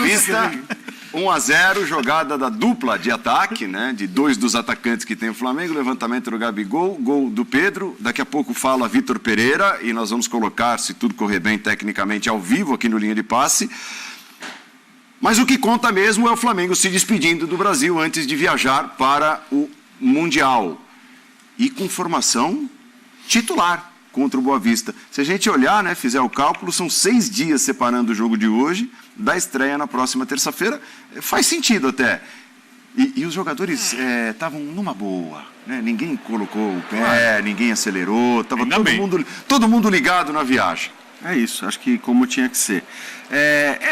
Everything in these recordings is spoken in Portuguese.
Vista, 1-0, jogada da dupla de ataque, né? De 2 dos atacantes que tem o Flamengo, levantamento do Gabigol, gol do Pedro. Daqui a pouco fala Vitor Pereira e nós vamos colocar, se tudo correr bem tecnicamente, ao vivo aqui no Linha de Passe. Mas o que conta mesmo é o Flamengo se despedindo do Brasil antes de viajar para o Mundial. E com formação titular contra o Boa Vista. Se a gente olhar, né, fizer o cálculo, são 6 dias separando o jogo de hoje da estreia na próxima terça-feira. Faz sentido até. E os jogadores estavam numa boa, né? Ninguém colocou o pé, ninguém acelerou, estava todo mundo ligado na viagem. É isso, acho que como tinha que ser.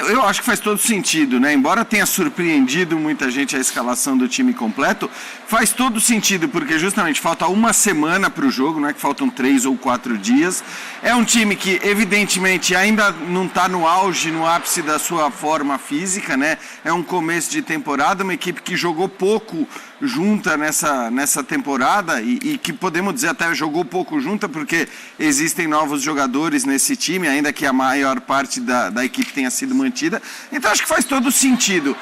Eu acho que faz todo sentido, né? Embora tenha surpreendido muita gente a escalação do time completo, faz todo sentido, porque justamente falta uma semana para o jogo, né? Que faltam 3 ou 4 dias. É um time que, evidentemente, ainda não está no auge, no ápice da sua forma física, né? É um começo de temporada, uma equipe que jogou pouco junta nessa temporada e que podemos dizer até jogou pouco junta porque existem novos jogadores nesse time, ainda que a maior parte da equipe tenha sido mantida. Então acho que faz todo sentido.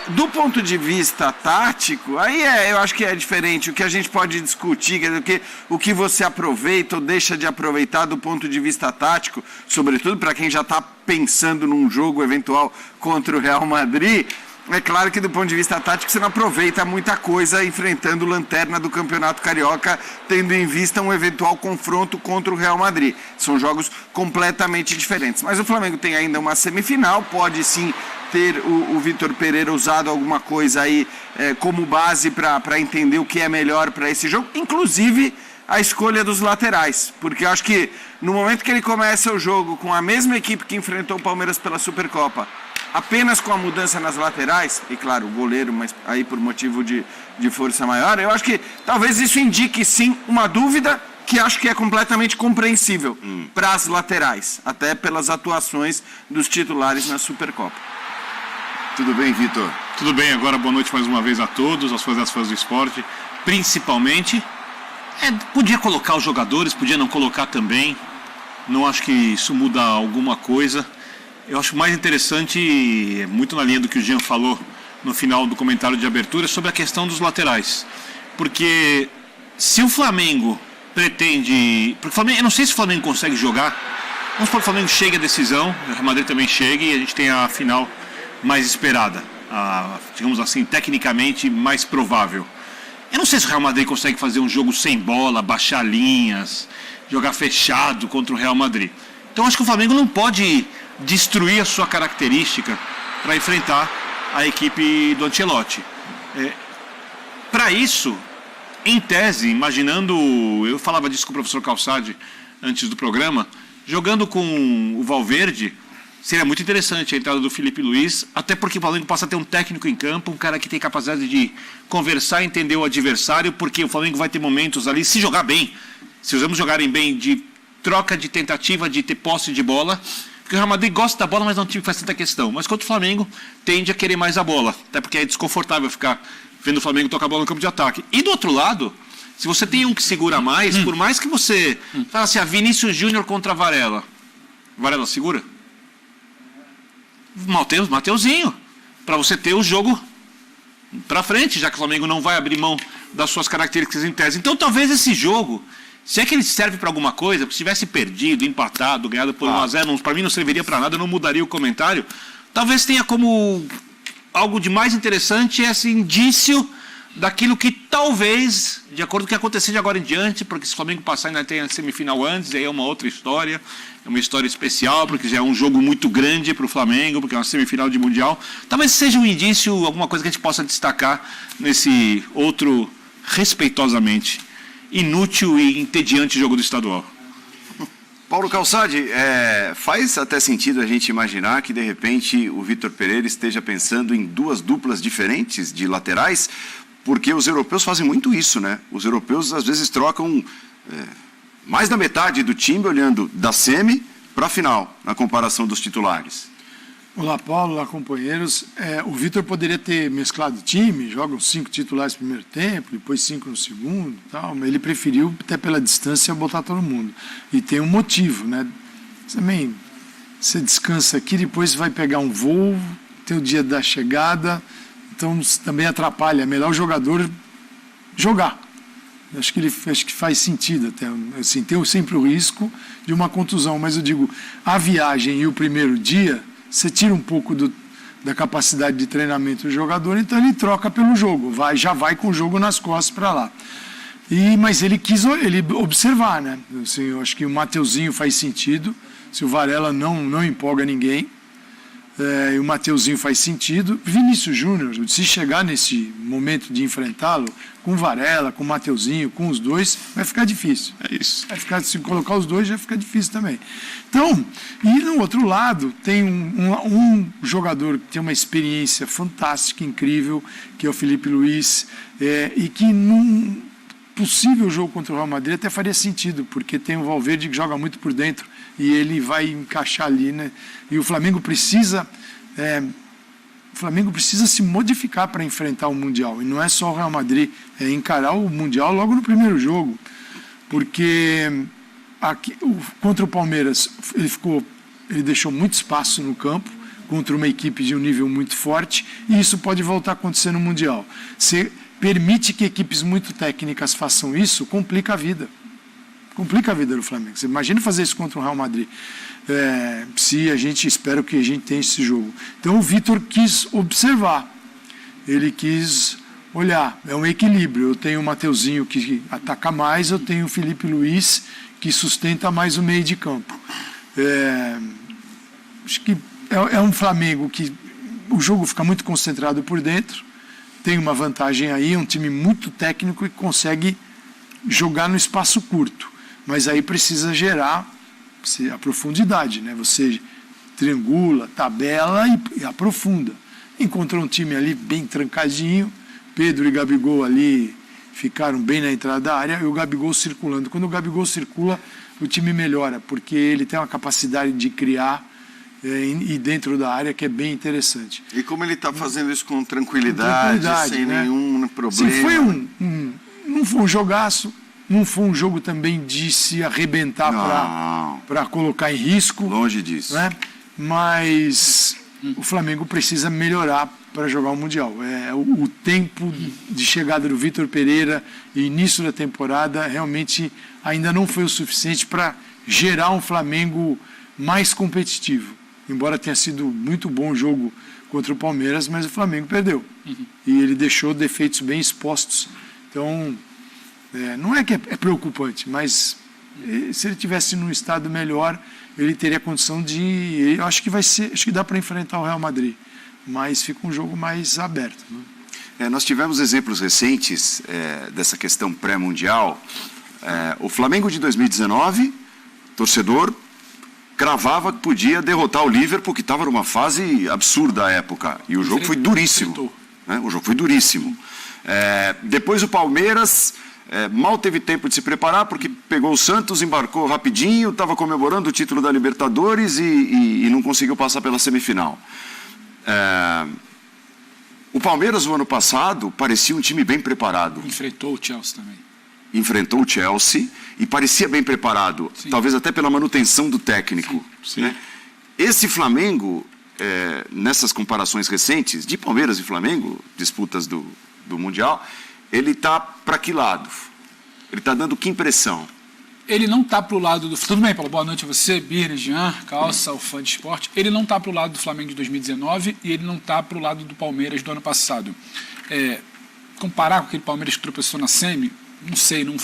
Do ponto de vista tático, aí eu acho que é diferente. O que a gente pode discutir, quer dizer, o que você aproveita ou deixa de aproveitar do ponto de vista tático, sobretudo para quem já está pensando num jogo eventual contra o Real Madrid. É claro que do ponto de vista tático você não aproveita muita coisa enfrentando o lanterna do Campeonato Carioca, tendo em vista um eventual confronto contra o Real Madrid. São jogos completamente diferentes. Mas o Flamengo tem ainda uma semifinal, pode sim ter o Vitor Pereira usado alguma coisa aí como base para entender o que é melhor para esse jogo, inclusive a escolha dos laterais, porque eu acho que no momento que ele começa o jogo com a mesma equipe que enfrentou o Palmeiras pela Supercopa, apenas com a mudança nas laterais, e claro, o goleiro, mas aí por motivo de força maior, eu acho que talvez isso indique sim uma dúvida que acho que é completamente compreensível para as laterais, até pelas atuações dos titulares na Supercopa. Tudo bem, Vitor? Tudo bem, agora boa noite mais uma vez a todos, aos fãs das fãs do esporte, principalmente. Podia colocar os jogadores, podia não colocar também, não acho que isso muda alguma coisa. Eu acho mais interessante, muito na linha do que o Jean falou no final do comentário de abertura, sobre a questão dos laterais. Porque se o Flamengo pretende... Porque o Flamengo, eu não sei se o Flamengo consegue jogar. Vamos supor que o Flamengo chegue à decisão, o Real Madrid também chegue e a gente tem a final mais esperada. Digamos assim, tecnicamente mais provável. Eu não sei se o Real Madrid consegue fazer um jogo sem bola, baixar linhas, jogar fechado contra o Real Madrid. Então acho que o Flamengo não pode destruir a sua característica para enfrentar a equipe do Ancelotti. Para isso, em tese, imaginando, eu falava disso com o professor Calçade antes do programa, jogando com o Valverde, seria muito interessante a entrada do Felipe Luiz, até porque o Flamengo passa a ter um técnico em campo, um cara que tem capacidade de conversar, entender o adversário, porque o Flamengo vai ter momentos ali, se jogar bem, se os ambos jogarem bem, de troca de tentativa de ter posse de bola, porque o Real Madrid gosta da bola, mas não é um time que faz tanta questão. Mas contra o Flamengo, tende a querer mais a bola, até porque é desconfortável ficar vendo o Flamengo tocar a bola no campo de ataque. E do outro lado, se você tem um que segura mais, por mais que você fala assim, a Vinícius Júnior contra a Varela. Varela segura? Mateuzinho, para você ter o jogo para frente, já que o Flamengo não vai abrir mão das suas características em tese. Então talvez esse jogo, se é que ele serve para alguma coisa, porque se tivesse perdido, empatado, ganhado por 1-0, para mim não serviria para nada, eu não mudaria o comentário. Talvez tenha como algo de mais interessante esse indício daquilo que talvez, de acordo com o que acontecer de agora em diante, porque se o Flamengo passar ainda tem a semifinal antes, aí é uma outra história, é uma história especial, porque já é um jogo muito grande para o Flamengo, porque é uma semifinal de Mundial. Talvez seja um indício, alguma coisa que a gente possa destacar nesse outro, respeitosamente, inútil e entediante jogo do estadual. Paulo Calçade, faz até sentido a gente imaginar que de repente o Vitor Pereira esteja pensando em 2 duplas diferentes de laterais, porque os europeus fazem muito isso, né? Os europeus às vezes trocam mais da metade do time olhando da semi para a final, na comparação dos titulares. Olá, Paulo, olá, companheiros. O Vitor poderia ter mesclado o time, jogam 5 titulares no primeiro tempo, depois 5 no segundo, tal, mas ele preferiu, até pela distância, botar todo mundo. E tem um motivo, né? Também, você descansa aqui, depois vai pegar um voo tem o dia da chegada, então também atrapalha. É melhor o jogador jogar. Acho que faz sentido até. Assim, tem sempre o risco de uma contusão, mas eu digo, a viagem e o primeiro dia, você tira um pouco da capacidade de treinamento do jogador, então ele troca pelo jogo, já vai com o jogo nas costas para lá. Mas ele quis observar, né? Assim, eu acho que o Mateuzinho faz sentido, se o Varela não empolga ninguém, e o Mateuzinho faz sentido. Vinícius Júnior, se chegar nesse momento de enfrentá-lo, com o Varela, com o Mateuzinho, com os dois, vai ficar difícil. É isso. Se colocar os dois, já fica difícil também. Então, e no outro lado, tem um jogador que tem uma experiência fantástica, incrível, que é o Felipe Luiz, e que num possível jogo contra o Real Madrid até faria sentido, porque tem o Valverde que joga muito por dentro, e ele vai encaixar ali, né? E o Flamengo precisa se modificar para enfrentar o Mundial. E não é só o Real Madrid, é encarar o Mundial logo no primeiro jogo. Porque contra o Palmeiras ele deixou muito espaço no campo contra uma equipe de um nível muito forte, e isso pode voltar a acontecer no Mundial. Você permite que equipes muito técnicas façam isso, complica a vida. Complica a vida do Flamengo. Você imagina fazer isso contra o Real Madrid. Espero que a gente tenha esse jogo. Então o Vitor quis observar. Ele quis olhar. É um equilíbrio. Eu tenho o Mateuzinho que ataca mais, eu tenho o Felipe Luiz que sustenta mais o meio de campo. Acho que é um Flamengo que o jogo fica muito concentrado por dentro. Tem uma vantagem aí, é um time muito técnico e consegue jogar no espaço curto. Mas aí precisa gerar a profundidade, né? Você triangula, tabela e aprofunda. Encontrou um time ali bem trancadinho, Pedro e Gabigol ali ficaram bem na entrada da área e o Gabigol circulando. Quando o Gabigol circula, o time melhora, porque ele tem uma capacidade de criar e dentro da área que é bem interessante. E como ele está fazendo isso com tranquilidade sem nenhum problema. Sim, não foi um jogaço. Não foi um jogo também de se arrebentar para colocar em risco. Longe disso. Né? Mas o Flamengo precisa melhorar para jogar o Mundial. O tempo de chegada do Vitor Pereira e início da temporada realmente ainda não foi o suficiente para gerar um Flamengo mais competitivo. Embora tenha sido muito bom o jogo contra o Palmeiras, mas o Flamengo perdeu. E ele deixou defeitos bem expostos. Então, não é que é preocupante, mas se ele tivesse num estado melhor, ele teria condição de... Eu acho que dá para enfrentar o Real Madrid, mas fica um jogo mais aberto. Né? Nós tivemos exemplos recentes dessa questão pré-mundial. O Flamengo de 2019, torcedor, cravava que podia derrotar o Liverpool, que estava numa fase absurda à época, e o jogo foi duríssimo. Né? O jogo foi duríssimo. Depois o Palmeiras... mal teve tempo de se preparar, porque pegou o Santos, embarcou rapidinho, estava comemorando o título da Libertadores e não conseguiu passar pela semifinal. O Palmeiras, no ano passado, parecia um time bem preparado. Enfrentou o Chelsea também. Enfrentou o Chelsea e parecia bem preparado, sim, talvez até pela manutenção do técnico. Sim. Né? Esse Flamengo, nessas comparações recentes, de Palmeiras e Flamengo, disputas do Mundial... Ele está para que lado? Ele está dando que impressão? Ele não está para o lado do... Tudo bem, Paulo, boa noite a você, Birne, Jean, Calça, o fã de esporte. Ele não está para o lado do Flamengo de 2019 e ele não está para o lado do Palmeiras do ano passado. Comparar com aquele Palmeiras que tropeçou na semi, não sei, não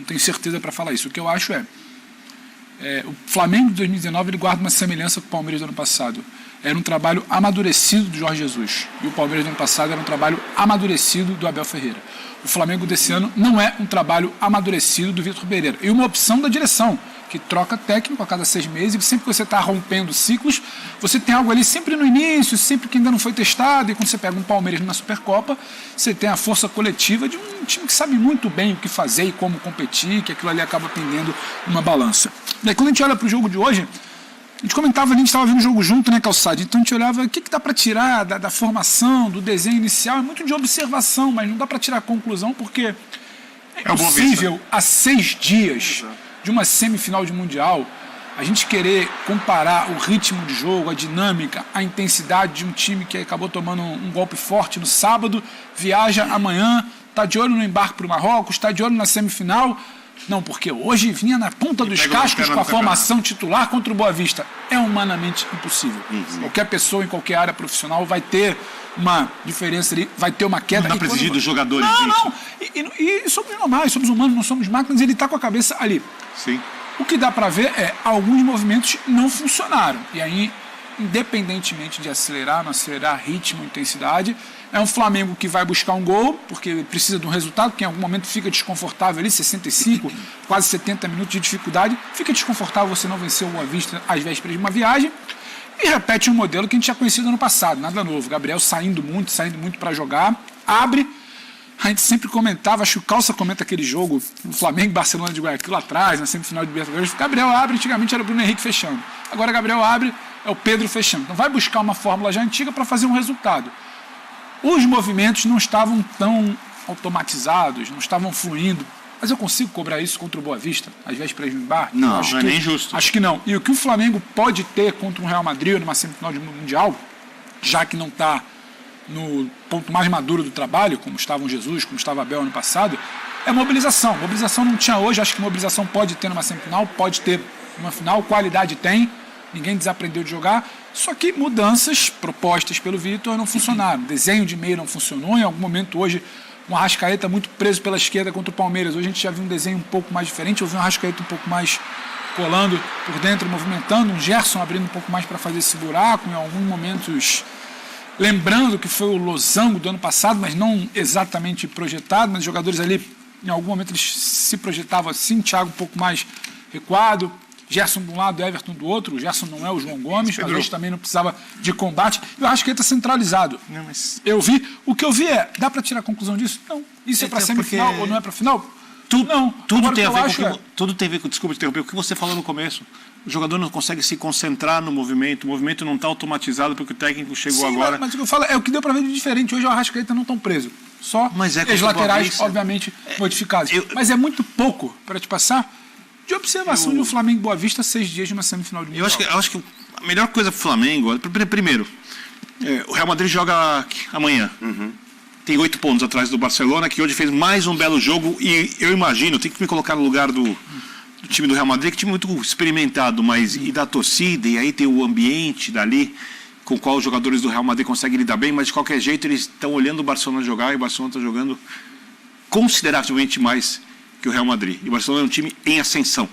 tenho certeza para falar isso. O que eu acho o Flamengo de 2019 ele guarda uma semelhança com o Palmeiras do ano passado. Era um trabalho amadurecido do Jorge Jesus. E o Palmeiras do ano passado era um trabalho amadurecido do Abel Ferreira. O Flamengo desse ano não é um trabalho amadurecido do Vitor Pereira. E uma opção da direção, que troca técnico a cada 6 meses, e sempre que você está rompendo ciclos, você tem algo ali sempre no início, sempre que ainda não foi testado, e quando você pega um Palmeiras na Supercopa, você tem a força coletiva de um time que sabe muito bem o que fazer e como competir, que aquilo ali acaba pendendo numa balança. Daí quando a gente olha para o jogo de hoje, a gente comentava ali, a gente estava vendo o jogo junto, né, Calçado? Então a gente olhava o que dá para tirar da formação, do desenho inicial, é muito de observação, mas não dá para tirar a conclusão, porque é impossível, há 6 dias de uma semifinal de Mundial, A gente querer comparar o ritmo de jogo, a dinâmica, a intensidade de um time que acabou tomando um golpe forte no sábado, viaja amanhã, está de olho no embarque para o Marrocos, está de olho na semifinal. Não, porque hoje vinha na ponta dos cascos com a formação titular contra o Boa Vista. É humanamente impossível. Qualquer pessoa em qualquer área profissional vai ter uma diferença ali, vai ter uma queda. Não dá para exigir dos jogadores isso. Não. E somos normais, somos humanos, não somos máquinas, e ele está com a cabeça ali. Sim. O que dá para ver é alguns movimentos não funcionaram. E aí, independentemente de acelerar, não acelerar ritmo, intensidade, é um Flamengo que vai buscar um gol, porque precisa de um resultado, que em algum momento fica desconfortável ali, 65, quase 70 minutos de dificuldade, fica desconfortável você não vencer o Boa Vista às vésperas de uma viagem, e repete um modelo que a gente já conhecia no ano passado, nada novo. Gabriel saindo muito para jogar, abre. A gente sempre comentava, acho que o Calça comenta aquele jogo, o Flamengo e Barcelona de Guayaquil lá atrás, na semifinal de Libertadores. Gabriel abre, antigamente era o Bruno Henrique fechando. Agora Gabriel abre, é o Pedro fechando. Então vai buscar uma fórmula já antiga para fazer um resultado. Os movimentos não estavam tão automatizados, não estavam fluindo. Mas eu consigo cobrar isso contra o Boa Vista, às vésperas do embarque? Não, não é nem justo. Acho que não. E o que o Flamengo pode ter contra um Real Madrid numa semifinal de Mundial, já que não está no ponto mais maduro do trabalho, como estava o Jesus, como estava Abel ano passado, é mobilização. Mobilização não tinha hoje, acho que mobilização pode ter numa semifinal, pode ter numa final, qualidade tem, ninguém desaprendeu de jogar, só que mudanças propostas pelo Vitor não funcionaram. Desenho de meio não funcionou, em algum momento hoje um Arrascaeta muito preso pela esquerda contra o Palmeiras. Hoje a gente já viu um desenho um pouco mais diferente, eu vi um Arrascaeta um pouco mais colando por dentro, movimentando, um Gerson abrindo um pouco mais para fazer esse buraco, em alguns momentos lembrando que foi o losango do ano passado, mas não exatamente projetado, mas os jogadores ali, em algum momento eles se projetavam assim, Thiago um pouco mais recuado, Gerson de um lado, Everton do outro. O Gerson não é o João Gomes, mas hoje também não precisava de combate. Eu acho que ele está centralizado. Não, mas... O que eu vi é, dá para tirar a conclusão disso? Não. Isso é para semifinal ou não é para final? Tudo tem a ver tudo tem a ver com, desculpa te interromper, o que você falou no começo. O jogador não consegue se concentrar no movimento, o movimento não está automatizado porque o técnico chegou agora. Mas o que eu falo é o que deu para ver de diferente. Hoje o Arrascaeta não estão preso. Só os laterais, obviamente, modificados. Mas é muito pouco para te passar de observação de um Flamengo Boa Vista 6 dias de uma semifinal de Mundial. Eu acho que a melhor coisa para o Flamengo, primeiro, o Real Madrid joga amanhã. Tem 8 pontos atrás do Barcelona, que hoje fez mais um belo jogo, e eu imagino, tenho que me colocar no lugar do time do Real Madrid, que é um time muito experimentado, mas e da torcida, e aí tem o ambiente dali, com o qual os jogadores do Real Madrid conseguem lidar bem, mas de qualquer jeito eles estão olhando o Barcelona jogar, e o Barcelona está jogando consideravelmente mais que o Real Madrid. E o Barcelona é um time em ascensão,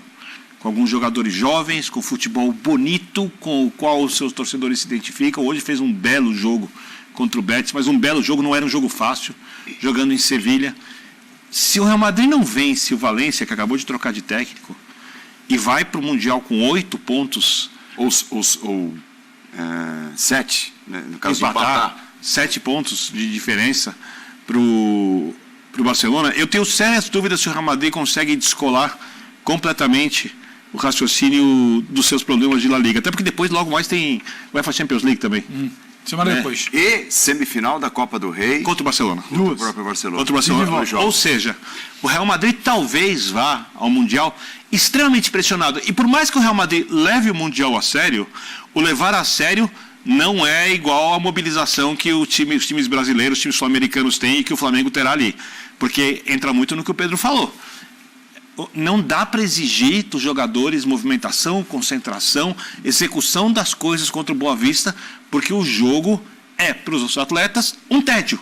com alguns jogadores jovens, com futebol bonito, com o qual os seus torcedores se identificam. Hoje fez um belo jogo contra o Betis, mas um belo jogo, não era um jogo fácil, jogando em Sevilha. Se o Real Madrid não vence o Valência, que acabou de trocar de técnico, e vai para o Mundial com 8 pontos, ou 7, né, no caso empatar, de empatar, 7 pontos de diferença para o Barcelona, eu tenho sérias dúvidas se o Real Madrid consegue descolar completamente o raciocínio dos seus problemas de La Liga. Até porque depois, logo mais, tem o UEFA Champions League também. Semana depois. E semifinal da Copa do Rei. Contra o Barcelona. Contra o próprio Barcelona. Contra o Barcelona. Ou seja, o Real Madrid talvez vá ao Mundial extremamente pressionado. E por mais que o Real Madrid leve o Mundial a sério, o levar a sério não é igual à mobilização que os times brasileiros, os times sul-americanos têm e que o Flamengo terá ali. Porque entra muito no que o Pedro falou. Não dá para exigir dos jogadores movimentação, concentração, execução das coisas contra o Boa Vista, porque o jogo é, para os atletas, um tédio.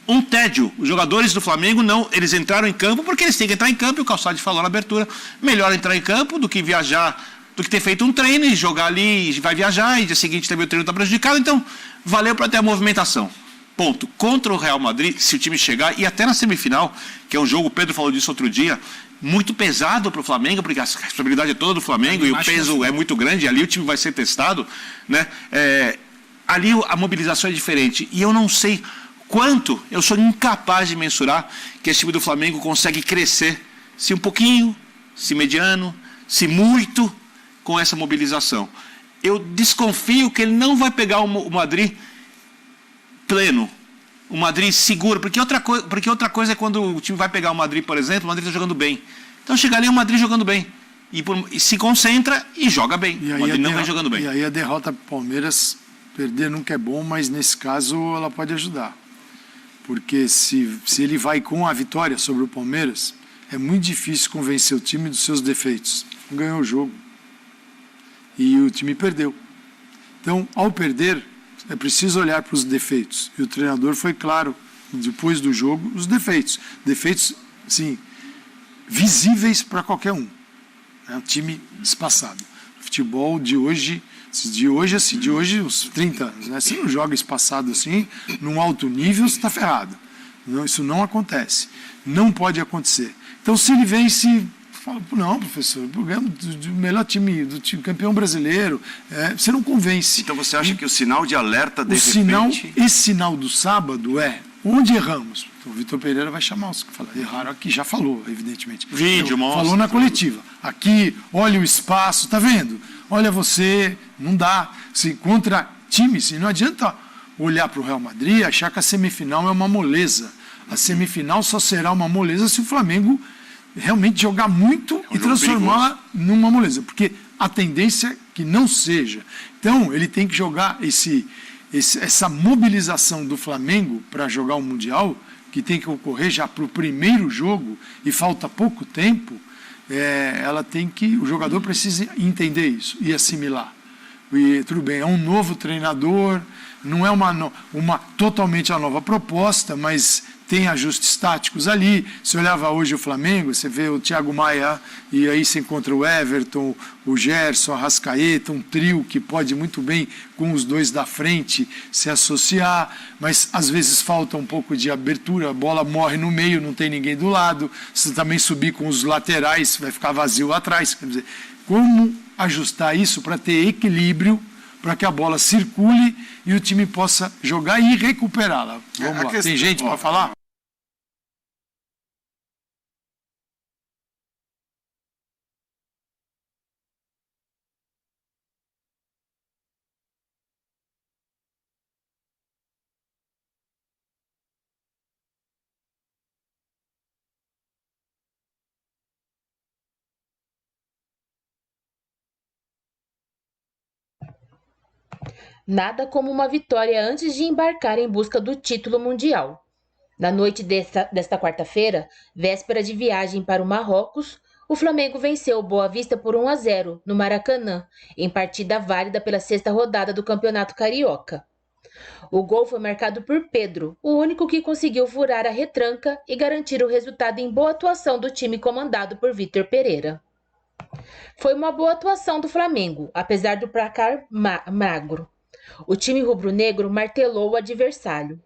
Um tédio. Os jogadores do Flamengo, não, eles entraram em campo porque eles têm que entrar em campo, e o Calçade falou na abertura, melhor entrar em campo do que viajar, do que ter feito um treino e jogar ali, e vai viajar, e dia seguinte também o treino está prejudicado, então valeu para ter a movimentação. Ponto. Contra o Real Madrid, se o time chegar, e até na semifinal, que é um jogo, o Pedro falou disso outro dia, muito pesado para o Flamengo, porque a responsabilidade é toda do Flamengo e o peso é muito grande, e ali o time vai ser testado, né? Ali a mobilização é diferente, e eu não sei quanto, eu sou incapaz de mensurar que esse time do Flamengo consegue crescer, se um pouquinho, se mediano, se muito, com essa mobilização. Eu desconfio que ele não vai pegar o Madrid pleno, o Madrid seguro, porque outra coisa é quando o time vai pegar o Madrid, por exemplo, o Madrid está jogando bem. Então chega ali o Madrid jogando bem. e se concentra e joga bem. Quando ele não vem jogando bem. E aí a derrota para o Palmeiras, perder nunca é bom, mas nesse caso ela pode ajudar. Porque se ele vai com a vitória sobre o Palmeiras, é muito difícil convencer o time dos seus defeitos. Não ganhou o jogo. E o time perdeu. Então, ao perder, é preciso olhar para os defeitos. E o treinador foi claro, depois do jogo, os defeitos. Defeitos, sim, visíveis para qualquer um. É um time espaçado. O futebol de hoje, uns 30 anos, né? Se não joga espaçado assim, num alto nível, você está ferrado. Não, isso não acontece. Não pode acontecer. Então, se ele vence, fala, não, professor, o programa do melhor time, do time campeão brasileiro, você não convence. Então, você acha que o sinal de alerta, de Esse sinal do sábado é onde erramos. Então, o Vitor Pereira vai chamar os que falaram. Erraram aqui, já falou, evidentemente. Vídeo, mostra. Falou na coletiva. Aqui, olha o espaço, tá vendo? Olha você, não dá. Se contra times, não adianta olhar para o Real Madrid e achar que a semifinal é uma moleza. A semifinal só será uma moleza se o Flamengo realmente jogar muito e transformá-la numa moleza. Porque a tendência é que não seja. Então, ele tem que jogar essa mobilização do Flamengo para jogar o Mundial, que tem que ocorrer já para o primeiro jogo, e falta pouco tempo, o jogador precisa entender isso e assimilar. E tudo bem, é um novo treinador, não é uma totalmente a nova proposta, mas tem ajustes táticos ali. Se olhava hoje o Flamengo, você vê o Thiago Maia, e aí você encontra o Everton, o Gerson, a Arrascaeta, um trio que pode muito bem, com os dois da frente, se associar, mas às vezes falta um pouco de abertura, a bola morre no meio, não tem ninguém do lado, se também subir com os laterais, vai ficar vazio lá atrás. Quer dizer, como ajustar isso para ter equilíbrio, para que a bola circule e o time possa jogar e recuperá-la? Vamos lá, tem gente para falar? Nada como uma vitória antes de embarcar em busca do título mundial. Na noite desta quarta-feira, véspera de viagem para o Marrocos, o Flamengo venceu o Boa Vista por 1-0 no Maracanã, em partida válida pela sexta rodada do Campeonato Carioca. O gol foi marcado por Pedro, o único que conseguiu furar a retranca e garantir o resultado em boa atuação do time comandado por Vitor Pereira. Foi uma boa atuação do Flamengo, apesar do placar magro. O time rubro-negro martelou o adversário.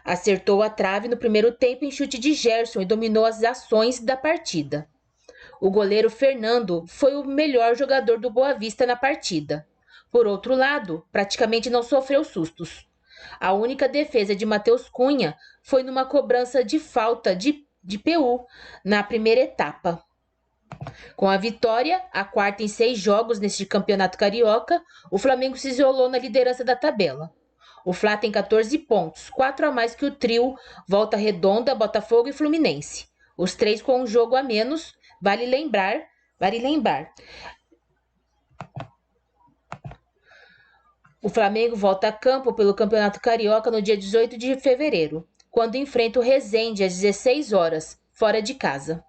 Acertou a trave no primeiro tempo em chute de Gerson e dominou as ações da partida. O goleiro Fernando foi o melhor jogador do Boa Vista na partida. Por outro lado, praticamente não sofreu sustos. A única defesa de Matheus Cunha foi numa cobrança de falta de PU na primeira etapa. Com a vitória, a quarta em 6 jogos neste campeonato carioca, o Flamengo se isolou na liderança da tabela. O Fla tem 14 pontos, 4 a mais que o trio Volta Redonda, Botafogo e Fluminense. Os 3 com um jogo a menos, vale lembrar. O Flamengo volta a campo pelo Campeonato Carioca no dia 18 de fevereiro, quando enfrenta o Resende às 16 horas, fora de casa.